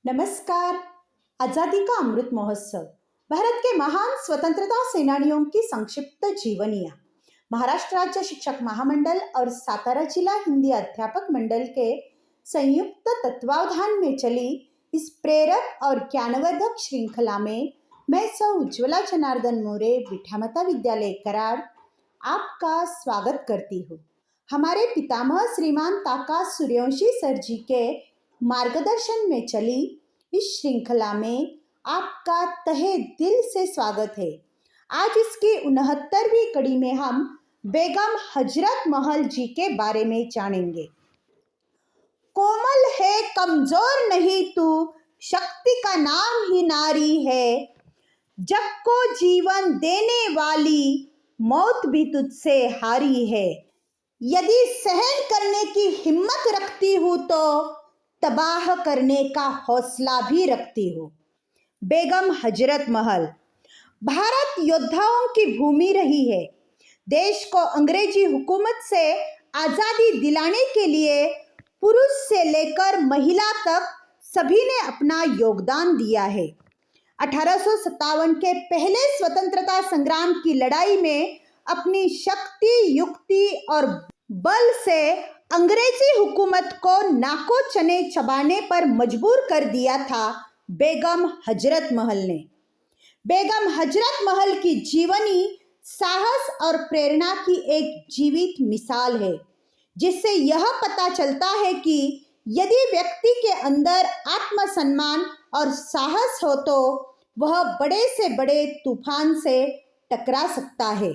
नमस्कार। आज़ादी का अमृत महोत्सव, भारत के महान स्वतंत्रता सेनानियों की संक्षिप्त जीवनियाँ। महाराष्ट्र राज्य शिक्षक महामंडल और सातारा जिला हिंदी अध्यापक मंडल के संयुक्त तत्वावधान में चली इस प्रेरक और ज्ञानवर्धक श्रृंखला में मैं सौ उज्ज्वला जनार्दन मोरे विठामता विद्यालय कराड़ आपका स्वागत करती हूँ। हमारे पितामह श्रीमान ताका सूर्यवंशी सर जी के मार्गदर्शन में चली इस श्रृंखला में आपका तहे दिल से स्वागत है। आज इसकी 69वीं कड़ी में हम बेगम हजरत महल जी के बारे में जानेंगे। कोमल है कमजोर नहीं तू, शक्ति का नाम ही नारी है। जग को जीवन देने वाली, मौत भी तुझसे हारी है। यदि सहन करने की हिम्मत रखती हूँ तो तबाह करने का हौसला भी रखती हूँ। बेगम हजरत महल भारत योद्धाओं की भूमि रही है। देश को अंग्रेजी हुकूमत से आज़ादी दिलाने के लिए पुरुष से लेकर महिला तक सभी ने अपना योगदान दिया है। 1857 के पहले स्वतंत्रता संग्राम की लड़ाई में अपनी शक्ति, युक्ति और बल से अंग्रेजी हुकूमत को नाको चने चबाने पर मजबूर कर दिया था बेगम हजरत महल ने। बेगम हजरत महल की जीवनी साहस और प्रेरणा की एक जीवित मिसाल है, जिससे यह पता चलता है कि यदि व्यक्ति के अंदर आत्मसम्मान और साहस हो तो वह बड़े से बड़े तूफान से टकरा सकता है।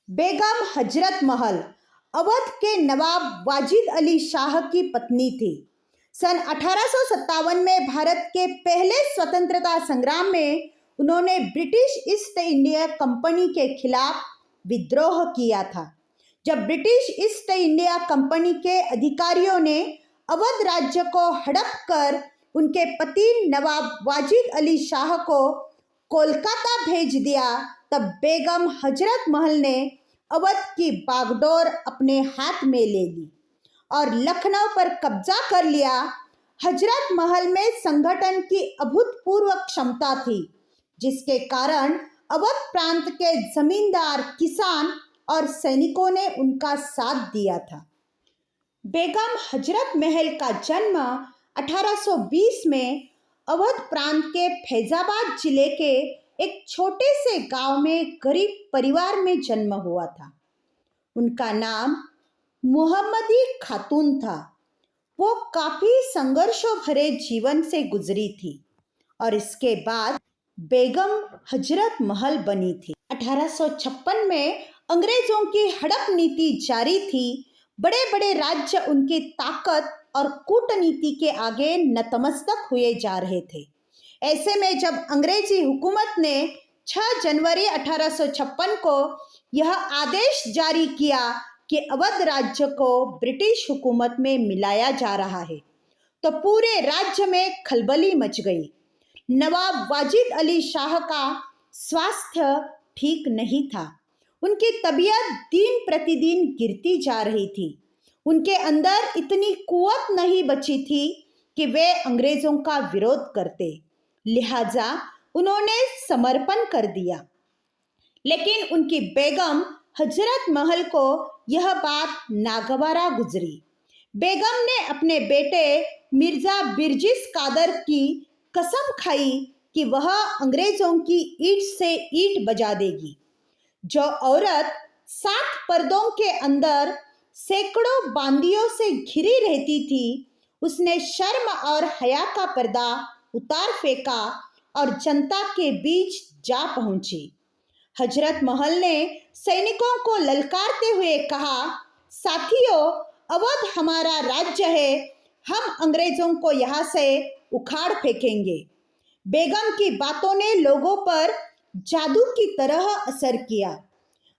बेगम हजरत महल अवध के नवाब वाजिद अली शाह की पत्नी थी। सन 1857 में भारत के पहले स्वतंत्रता संग्राम में उन्होंने ब्रिटिश ईस्ट इंडिया कंपनी के खिलाफ विद्रोह किया था। जब ब्रिटिश ईस्ट इंडिया कंपनी के अधिकारियों ने अवध राज्य को हड़प कर उनके पति नवाब वाजिद अली शाह को कोलकाता भेज दिया, तब बेगम हजरत महल ने अवध की बागडोर अपने हाथ में ले ली और लखनऊ पर कब्जा कर लिया। हजरत महल में संगठन की अभूतपूर्व क्षमता थी, जिसके कारण अवध प्रांत के जमींदार, किसान और सैनिकों ने उनका साथ दिया था। बेगम हजरत महल का जन्म 1820 में अवध प्रांत के फैजाबाद जिले के एक छोटे से गांव में गरीब परिवार में जन्म हुआ था। उनका नाम मोहम्मदी खातून था। वो काफी संघर्षों भरे जीवन से गुजरी थी और इसके बाद बेगम हजरत महल बनी थी। 1856 में अंग्रेजों की हड़प नीति जारी थी। बड़े बड़े राज्य उनकी ताकत और कूटनीति के आगे नतमस्तक हुए जा रहे थे। ऐसे में जब अंग्रेजी हुकूमत ने 6 जनवरी 1856 को यह आदेश जारी किया कि अवध राज्य को ब्रिटिश हुकूमत में मिलाया जा रहा है, तो पूरे राज्य में खलबली मच गई। नवाब वाजिद अली शाह का स्वास्थ्य ठीक नहीं था। उनकी तबीयत दिन प्रतिदिन गिरती जा रही थी। उनके अंदर इतनी कुव्वत नहीं बची थी कि वे अंग्रेजों का विरोध करते, लिहाजा उन्होंने समर्पण कर दिया। लेकिन उनकी बेगम हजरत महल को यह बात नागवारा गुजरी। बेगम ने अपने बेटे मिर्जा बिरजिस कादर की कसम खाई कि वह अंग्रेजों की ईंट से ईंट बजा देगी। जो औरत 7 पर्दों के अंदर सैकड़ों बांदियों से घिरी रहती थी, उसने शर्म और हया का पर्दा उतार फेंका और जनता के बीच जा पहुंची। हजरत महल ने सैनिकों को ललकारते हुए कहा, साथियों, अवध हमारा राज्य है, हम अंग्रेजों को यहाँ से उखाड़ फेंकेंगे। बेगम की बातों ने लोगों पर जादू की तरह असर किया।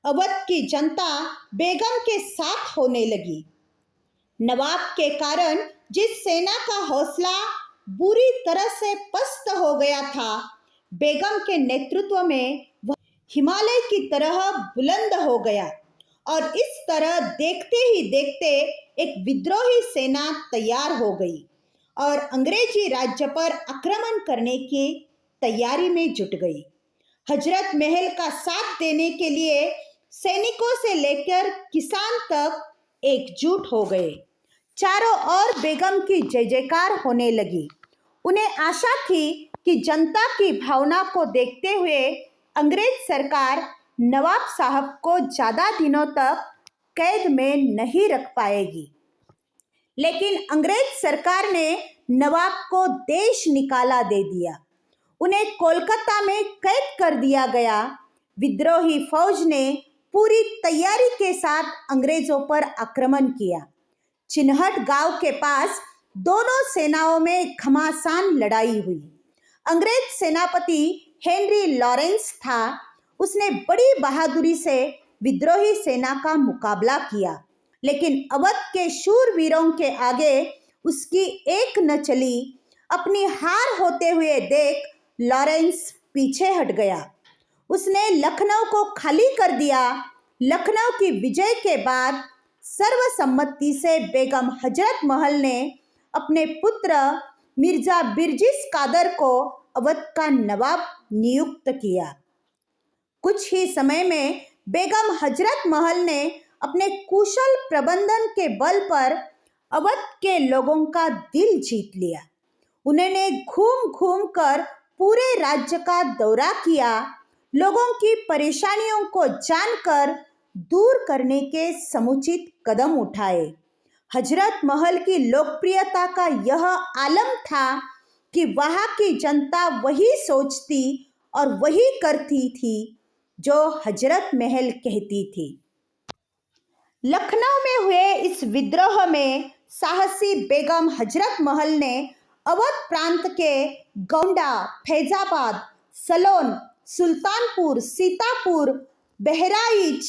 अवध की जनता बेगम के साथ होने लगी। नवाब के कारण जिस सेना का हौसला बुरी तरह से पस्त हो गया था, बेगम के नेतृत्व में वह हिमालय की तरह बुलंद हो गया और इस तरह देखते ही देखते एक विद्रोही सेना तैयार हो गई और अंग्रेजी राज्य पर आक्रमण करने की तैयारी में जुट गई। हजरत महल का साथ देने के लिए सैनिकों से लेकर किसान तक एकजुट हो गए। चारों ओर बेगम की जय जयकार होने लगी। उन्हें आशा थी कि जनता की भावना को देखते हुए अंग्रेज सरकार नवाब साहब को ज़्यादा दिनों तक कैद में नहीं रख पाएगी। लेकिन अंग्रेज सरकार ने नवाब को देश निकाला दे दिया। उन्हें कोलकाता में कैद कर दिया गया। विद्रोही फौज ने पूरी तैयारी के साथ अंग्रेजों पर आक्रमण किया। चिन्हट गांव के पास दोनों सेनाओं में घमासान लड़ाई हुई। अंग्रेज सेनापति हेनरी लॉरेंस था। उसने बड़ी बहादुरी से विद्रोही सेना का मुकाबला किया, लेकिन अवध के शूरवीरों के आगे उसकी एक न चली। अपनी हार होते हुए देख लॉरेंस पीछे हट गया। उसने लखनऊ को खाली कर दिया। लखनऊ की विजय के बाद सर्वसम्मति से बेगम हजरत महल ने अपने पुत्र मिर्जा बिरजिस कादर को अवध का नवाब नियुक्त किया। कुछ ही समय में बेगम हजरत महल ने अपने कुशल प्रबंधन के बल पर अवध के लोगों का दिल जीत लिया। उन्होंने घूम घूम कर पूरे राज्य का दौरा किया। लोगों की परेशानियों को जानकर दूर करने के समुचित कदम उठाए। हजरत महल की लोकप्रियता का यह आलम था कि वहाँ की जनता वही सोचती और वही करती थी जो हजरत महल कहती थी। लखनऊ में हुए इस विद्रोह में साहसी बेगम हजरत महल ने अवध प्रांत के गोंडा, फैजाबाद, सलोन, सुल्तानपुर, सीतापुर, बहराइच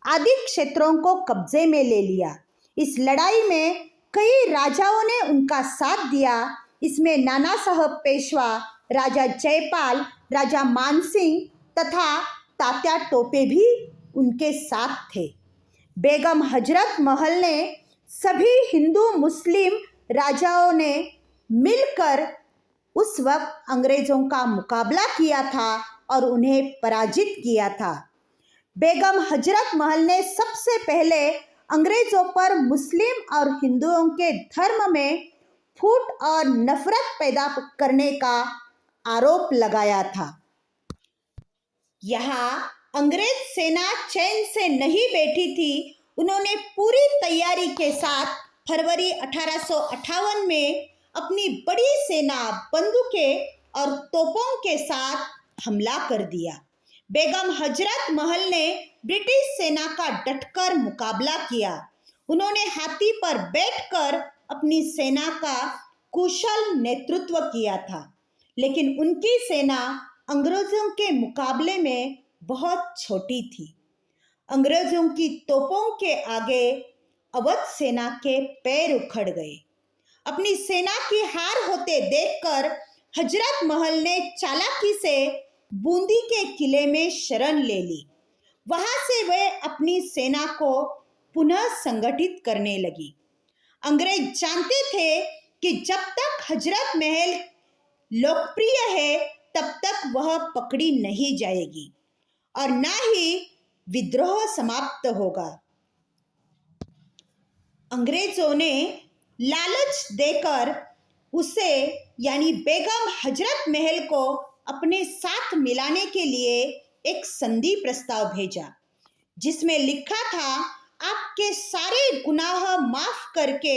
आदि क्षेत्रों को कब्जे में ले लिया। इस लड़ाई में कई राजाओं ने उनका साथ दिया। इसमें नाना साहब पेशवा, राजा जयपाल, राजा मानसिंह तथा तात्या टोपे भी उनके साथ थे। बेगम हजरत महल ने सभी हिंदू मुस्लिम राजाओं ने मिलकर उस वक्त अंग्रेजों का मुकाबला किया था और उन्हें पराजित किया था। बेगम हजरत महल ने सबसे पहले अंग्रेजों पर मुस्लिम और हिंदुओं के धर्म में फूट और नफरत पैदा करने का आरोप लगाया था। यहाँ अंग्रेज सेना चैन से नहीं बैठी थी। उन्होंने पूरी तैयारी के साथ फरवरी 1858 में अपनी बड़ी सेना, बंदूकें और तोपों के साथ हमला कर दिया। बेगम हजरत महल ने ब्रिटिश सेना का डटकर मुकाबला किया। उन्होंने हाथी पर बैठकर अपनी सेना का कुशल नेतृत्व किया था, लेकिन उनकी सेना अंग्रेजों के मुकाबले में बहुत छोटी थी। अंग्रेजों की तोपों के आगे अवध सेना के पैर उखड़ गए। अपनी सेना की हार होते देखकर हजरत महल ने चालाकी से बूंदी के किले में शरण ले ली। वहां से वे अपनी सेना को पुनः संगठित करने लगी। अंग्रेज जानते थे कि जब तक हजरत महल लोकप्रिय है तब तक वह पकड़ी नहीं जाएगी और ना ही विद्रोह समाप्त होगा। अंग्रेजों ने लालच देकर उसे यानी बेगम हजरत महल को अपने साथ मिलाने के लिए एक संधि प्रस्ताव भेजा, जिसमें लिखा था आपके सारे गुनाह माफ करके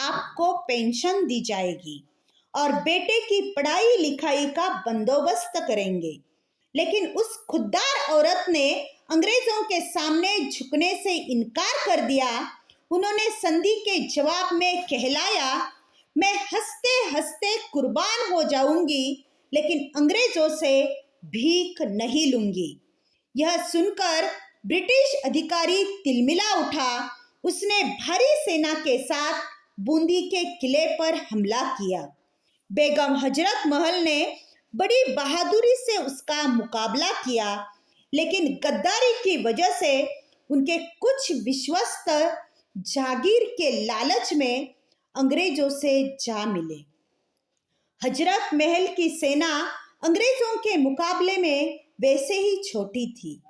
आपको पेंशन दी जाएगी और बेटे की पढ़ाई लिखाई का बंदोबस्त करेंगे। लेकिन उस खुददार औरत ने अंग्रेजों के सामने झुकने से इनकार कर दिया। उन्होंने संधि के जवाब में कहलाया, मैं हंसते हंसते कुर्बान हो जाऊंगी लेकिन अंग्रेजों से भीख नहीं लूंगी। यह सुनकर ब्रिटिश अधिकारी तिलमिला उठा। उसने भारी सेना के साथ बूंदी के किले पर हमला किया। बेगम हजरत महल ने बड़ी बहादुरी से उसका मुकाबला किया, लेकिन गद्दारी की वजह से उनके कुछ विश्वस्त जागीर के लालच में अंग्रेजों से जा मिले। हजरत महल की सेना अंग्रेजों के मुकाबले में वैसे ही छोटी थी,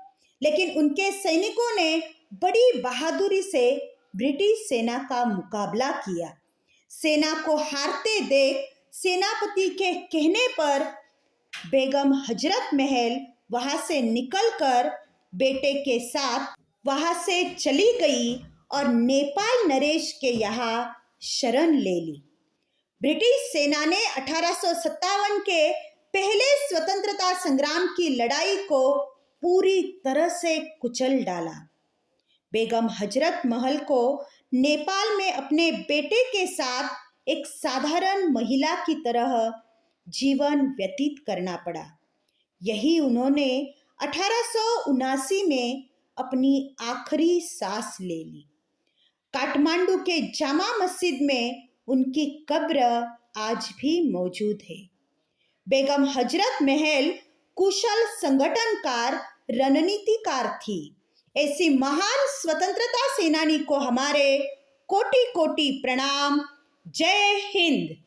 लेकिन उनके सैनिकों ने बड़ी बहादुरी से ब्रिटिश सेना का मुकाबला किया। सेना को हारते देख सेनापति के कहने पर बेगम हजरत महल वहां से निकलकर बेटे के साथ वहां से चली गई और नेपाल नरेश के यहाँ शरण ले ली। ब्रिटिश सेना ने 1857 के पहले स्वतंत्रता संग्राम की लड़ाई को पूरी तरह से कुचल डाला। बेगम हजरत महल को नेपाल में अपने बेटे के साथ एक साधारण महिला की तरह जीवन व्यतीत करना पड़ा। यही उन्होंने 1879 में अपनी आखिरी सांस ले ली। काठमांडू के जामा मस्जिद में उनकी कब्र आज भी मौजूद है। बेगम हजरत महल कुशल संगठनकार, रणनीतिकार थी। ऐसी महान स्वतंत्रता सेनानी को हमारे कोटि कोटि प्रणाम। जय हिंद।